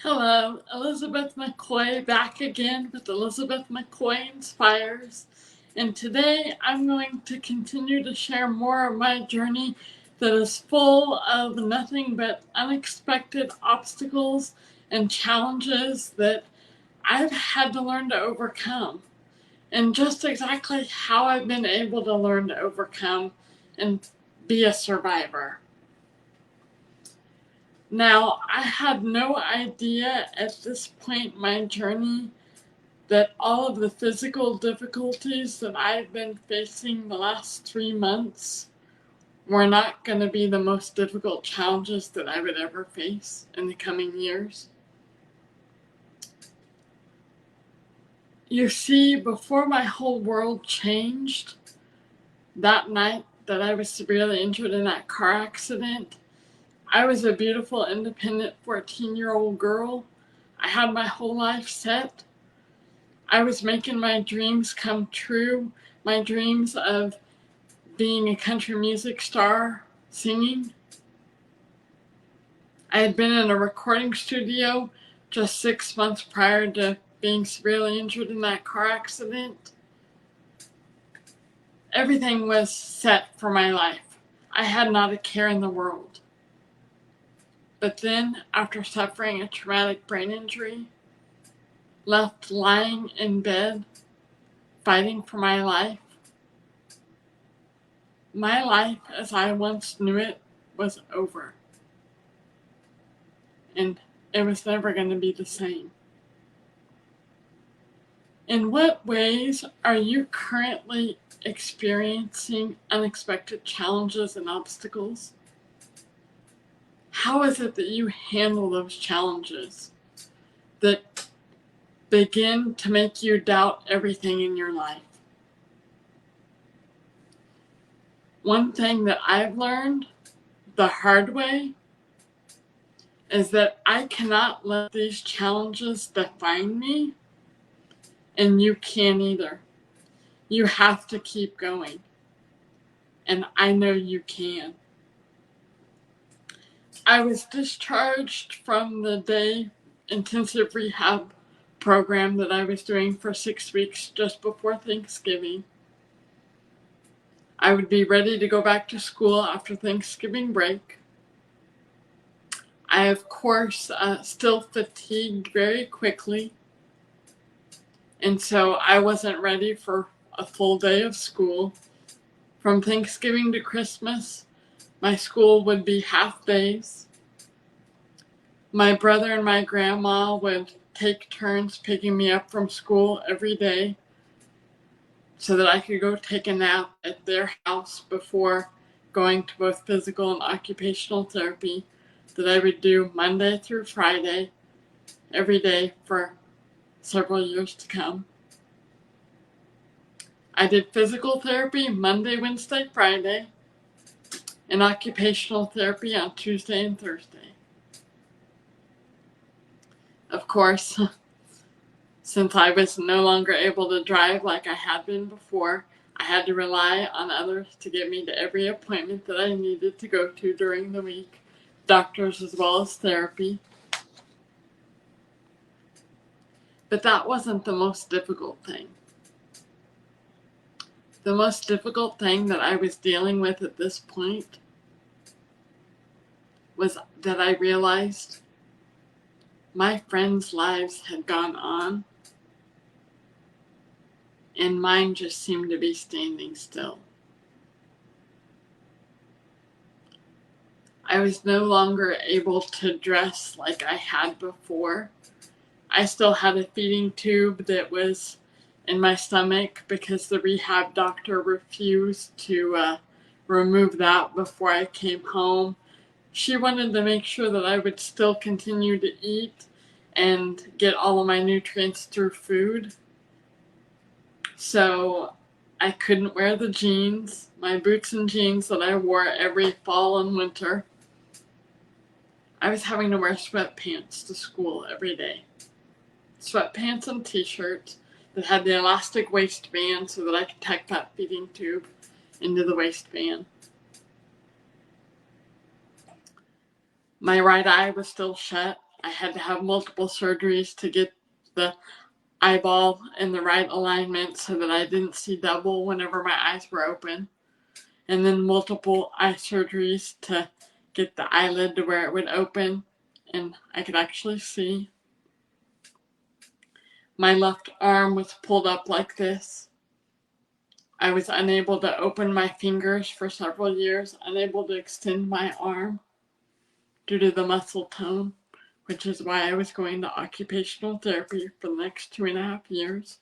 Hello, Elizabeth McCoy back again with Elizabeth McCoy Inspires. And today I'm going to continue to share more of my journey that is full of nothing but unexpected obstacles and challenges that I've had to learn to overcome. And just exactly how I've been able to learn to overcome and be a survivor. Now, I had no idea at this point in my journey that all of the physical difficulties that I've been facing the last 3 months were not going to be the most difficult challenges that I would ever face in the coming years. You see, before my whole world changed, that night that I was severely injured in that car accident, I was a beautiful, independent 14-year-old girl. I had my whole life set. I was making my dreams come true, my dreams of being a country music star, singing. I had been in a recording studio just 6 months prior to being severely injured in that car accident. Everything was set for my life. I had not a care in the world. But then, after suffering a traumatic brain injury, left lying in bed, fighting for my life as I once knew it was over. And it was never going to be the same. In what ways are you currently experiencing unexpected challenges and obstacles? How is it that you handle those challenges that begin to make you doubt everything in your life? One thing that I've learned the hard way is that I cannot let these challenges define me, and you can't either. You have to keep going, and I know you can. I was discharged from the day intensive rehab program that I was doing for 6 weeks just before Thanksgiving. I would be ready to go back to school after Thanksgiving break. I, of course, still fatigued very quickly, and so I wasn't ready for a full day of school. From Thanksgiving to Christmas, my school would be half days. My brother and my grandma would take turns picking me up from school every day so that I could go take a nap at their house before going to both physical and occupational therapy that I would do Monday through Friday every day for several years to come. I did physical therapy Monday, Wednesday, Friday, and occupational therapy on Tuesday and Thursday. Of course, since I was no longer able to drive like I had been before, I had to rely on others to get me to every appointment that I needed to go to during the week, doctors as well as therapy. But that wasn't the most difficult thing. The most difficult thing that I was dealing with at this point was that I realized my friends' lives had gone on, and mine just seemed to be standing still. I was no longer able to dress like I had before. I still had a feeding tube that was in my stomach because the rehab doctor refused to remove that before I came home. She wanted to make sure that I would still continue to eat and get all of my nutrients through food. So I couldn't wear the jeans, my boots and jeans that I wore every fall and winter. I was having to wear sweatpants to school every day. sweatpants and t-shirts that had the elastic waistband so that I could tuck that feeding tube into the waistband. My right eye was still shut. I had to have multiple surgeries to get the eyeball in the right alignment so that I didn't see double whenever my eyes were open. And then multiple eye surgeries to get the eyelid to where it would open and I could actually see. My left arm was pulled up like this. I was unable to open my fingers for several years, unable to extend my arm due to the muscle tone, which is why I was going to occupational therapy for the next 2.5 years.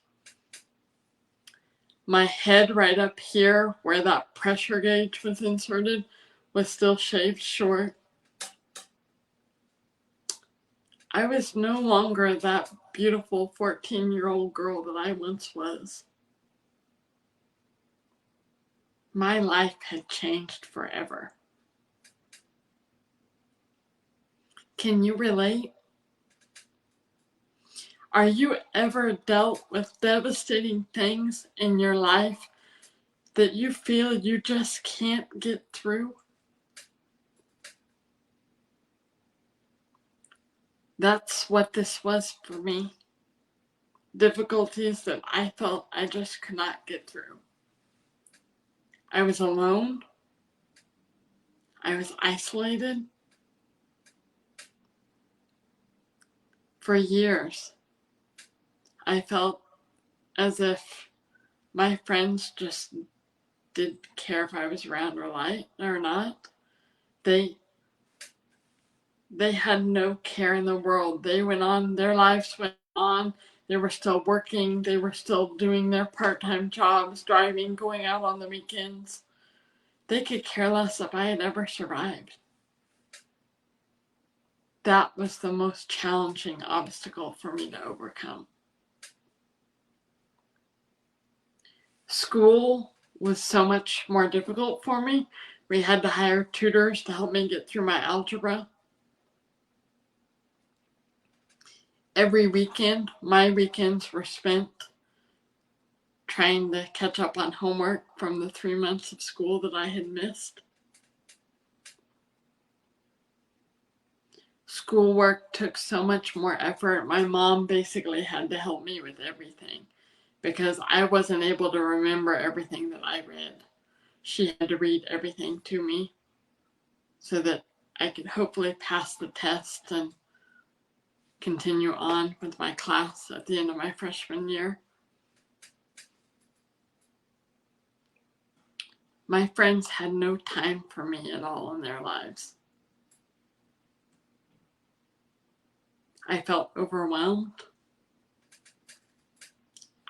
My head right up here, where that pressure gauge was inserted, was still shaved short. I was no longer that beautiful 14-year-old girl that I once was. My life had changed forever. Can you relate? Are you ever dealt with devastating things in your life that you feel you just can't get through? That's what this was for me. Difficulties that I felt I just could not get through. I was alone. I was isolated. For years, I felt as if my friends just didn't care if I was around or not. They had no care in the world. They went on, their lives went on. They were still working. They were still doing their part-time jobs, driving, going out on the weekends. They could care less if I had ever survived. That was the most challenging obstacle for me to overcome. School was so much more difficult for me. We had to hire tutors to help me get through my algebra. Every weekend, my weekends were spent trying to catch up on homework from the 3 months of school that I had missed. Schoolwork took so much more effort. My mom basically had to help me with everything because I wasn't able to remember everything that I read. She had to read everything to me so that I could hopefully pass the test and continue on with my class at the end of my freshman year. My friends had no time for me at all in their lives. I felt overwhelmed.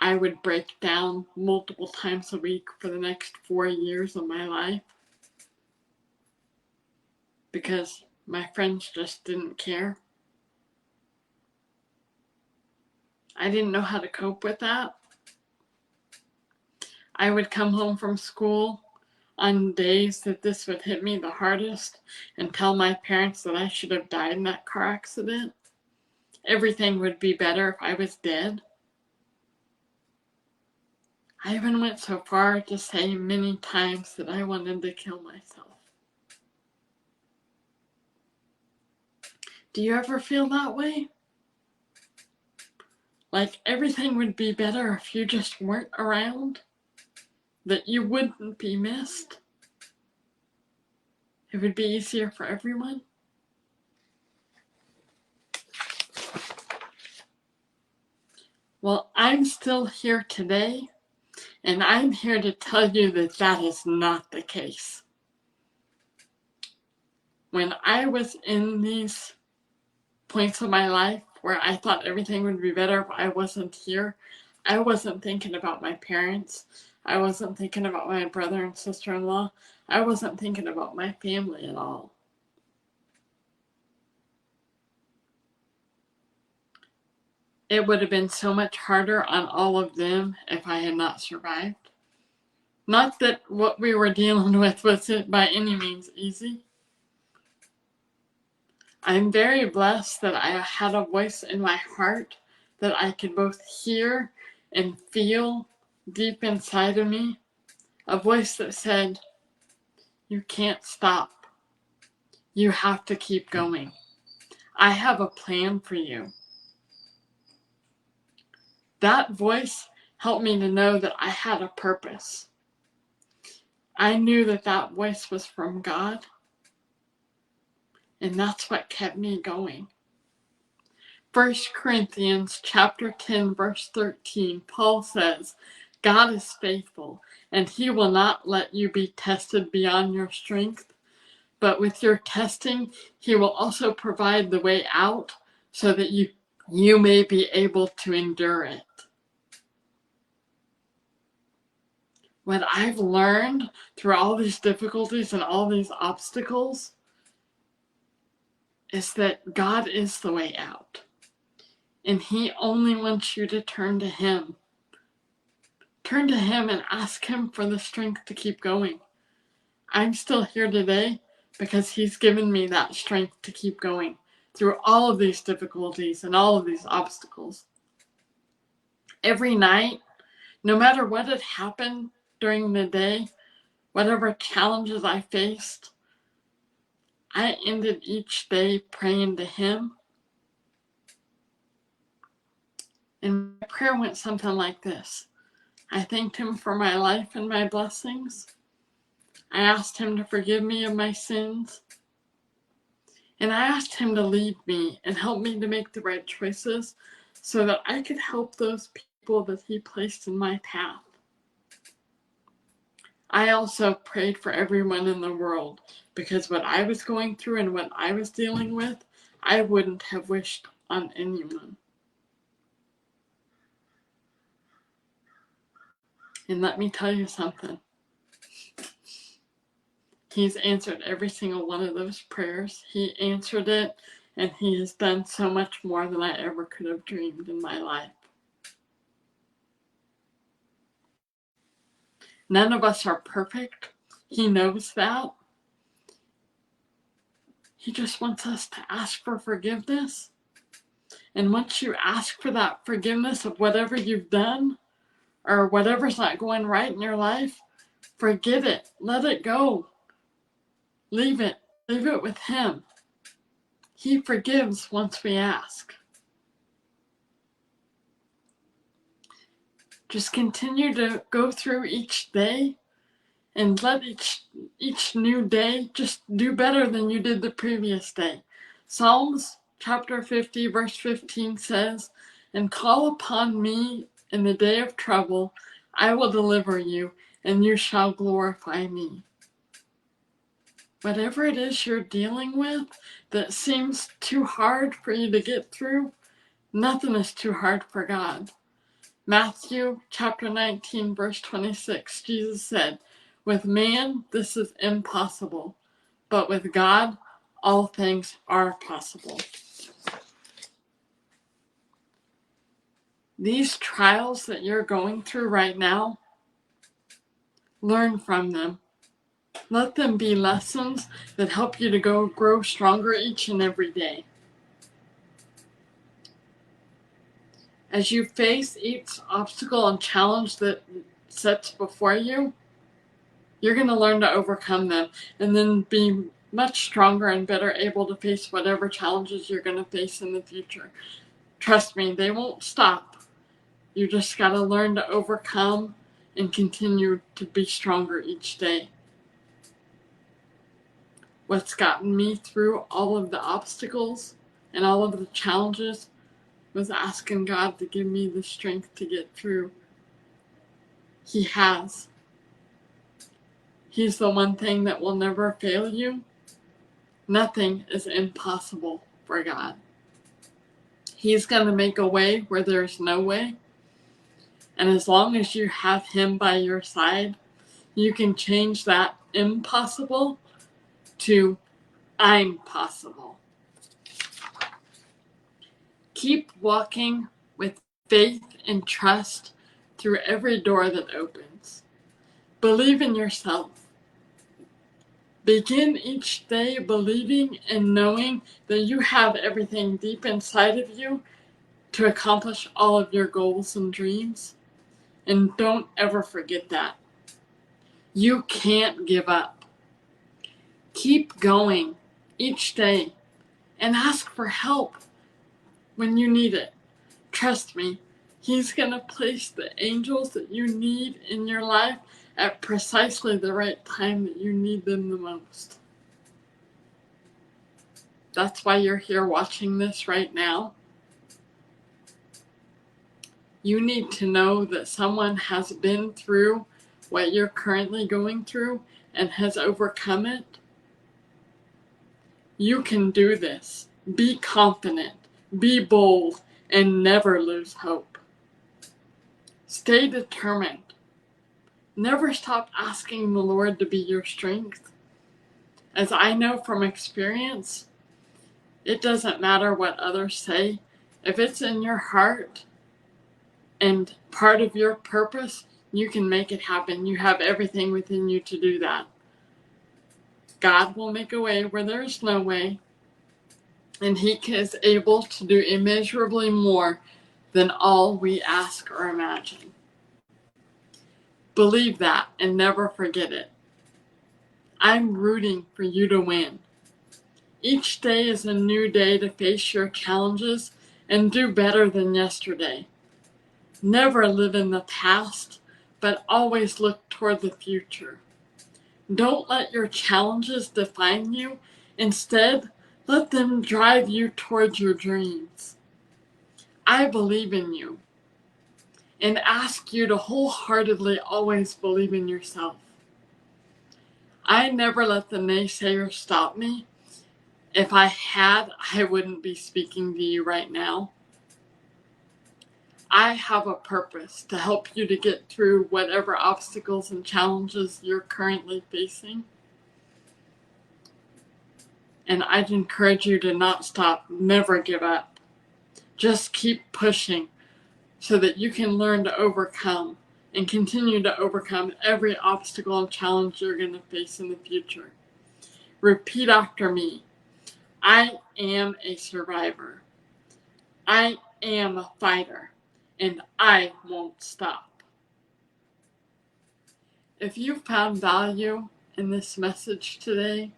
I would break down multiple times a week for the next 4 years of my life because my friends just didn't care. I didn't know how to cope with that. I would come home from school on days that this would hit me the hardest and tell my parents that I should have died in that car accident. Everything would be better if I was dead. I even went so far to say many times that I wanted to kill myself. Do you ever feel that way? Like everything would be better if you just weren't around? That you wouldn't be missed? It would be easier for everyone? Well, I'm still here today, and I'm here to tell you that that is not the case. When I was in these points of my life where I thought everything would be better if I wasn't here, I wasn't thinking about my parents. I wasn't thinking about my brother and sister-in-law. I wasn't thinking about my family at all. It would have been so much harder on all of them if I had not survived. Not that what we were dealing with was by any means easy. I'm very blessed that I had a voice in my heart that I could both hear and feel deep inside of me, a voice that said, "You can't stop. You have to keep going. I have a plan for you." That voice helped me to know that I had a purpose. I knew that that voice was from God, and that's what kept me going. 1 Corinthians chapter 10, verse 13, Paul says, "God is faithful, and he will not let you be tested beyond your strength, but with your testing, he will also provide the way out so that you may be able to endure it." What I've learned through all these difficulties and all these obstacles is that God is the way out. And he only wants you to turn to him. Turn to him and ask him for the strength to keep going. I'm still here today because he's given me that strength to keep going through all of these difficulties and all of these obstacles. Every night, no matter what had happened during the day, whatever challenges I faced, I ended each day praying to him. And my prayer went something like this. I thanked him for my life and my blessings. I asked him to forgive me of my sins. And I asked him to lead me and help me to make the right choices so that I could help those people that he placed in my path. I also prayed for everyone in the world because what I was going through and what I was dealing with, I wouldn't have wished on anyone. And let me tell you something. He's answered every single one of those prayers. He answered it, and he has done so much more than I ever could have dreamed in my life. None of us are perfect. He knows that. He just wants us to ask for forgiveness. And once you ask for that forgiveness of whatever you've done or whatever's not going right in your life, forget it. Let it go. Leave it. Leave it with him. He forgives once we ask. Just continue to go through each day and let each new day just do better than you did the previous day. Psalms chapter 50 verse 15 says, "And call upon me in the day of trouble, I will deliver you, and you shall glorify me." Whatever it is you're dealing with that seems too hard for you to get through, nothing is too hard for God. Matthew chapter 19 verse 26, Jesus said, "With man this is impossible, but with God all things are possible." These trials that you're going through right now, learn from them. Let them be lessons that help you to grow stronger each and every day. As you face each obstacle and challenge that sets before you, you're going to learn to overcome them and then be much stronger and better able to face whatever challenges you're going to face in the future. Trust me, they won't stop. You just got to learn to overcome and continue to be stronger each day. What's gotten me through all of the obstacles and all of the challenges was asking God to give me the strength to get through. He has. He's the one thing that will never fail you. Nothing is impossible for God. He's going to make a way where there's no way. And as long as you have him by your side, you can change that impossible to I'm possible. Keep walking with faith and trust through every door that opens. Believe in yourself. Begin each day believing and knowing that you have everything deep inside of you to accomplish all of your goals and dreams. And don't ever forget that. You can't give up. Keep going each day and ask for help when you need it. Trust me, He's going to place the angels that you need in your life at precisely the right time that you need them the most. That's why you're here watching this right now. You need to know that someone has been through what you're currently going through and has overcome it. You can do this. Be confident, be bold, and never lose hope. Stay determined. Never stop asking the Lord to be your strength. As I know from experience, it doesn't matter what others say. If it's in your heart and part of your purpose, you can make it happen. You have everything within you to do that. God will make a way where there's no way, and He is able to do immeasurably more than all we ask or imagine. Believe that and never forget it. I'm rooting for you to win. Each day is a new day to face your challenges and do better than yesterday. Never live in the past, but always look toward the future. Don't let your challenges define you. Instead, let them drive you towards your dreams. I believe in you and ask you to wholeheartedly always believe in yourself. I never let the naysayers stop me. If I had, I wouldn't be speaking to you right now. I have a purpose to help you to get through whatever obstacles and challenges you're currently facing. And I'd encourage you to not stop, never give up. Just keep pushing so that you can learn to overcome and continue to overcome every obstacle and challenge you're going to face in the future. Repeat after me. I am a survivor. I am a fighter, and I won't stop. If you found value in this message today,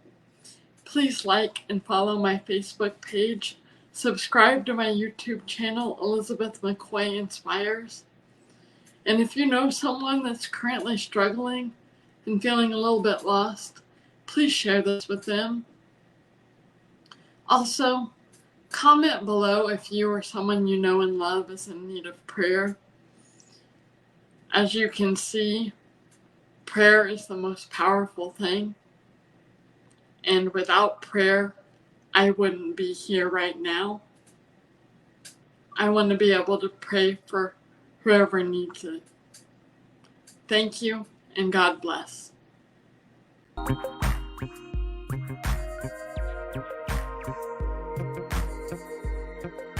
please like and follow my Facebook page. Subscribe to my YouTube channel, Elizabeth McCoy Inspires. And if you know someone that's currently struggling and feeling a little bit lost, please share this with them. Also, comment below if you or someone you know and love is in need of prayer. As you can see, prayer is the most powerful thing. And without prayer, I wouldn't be here right now. I want to be able to pray for whoever needs it. Thank you, and God bless.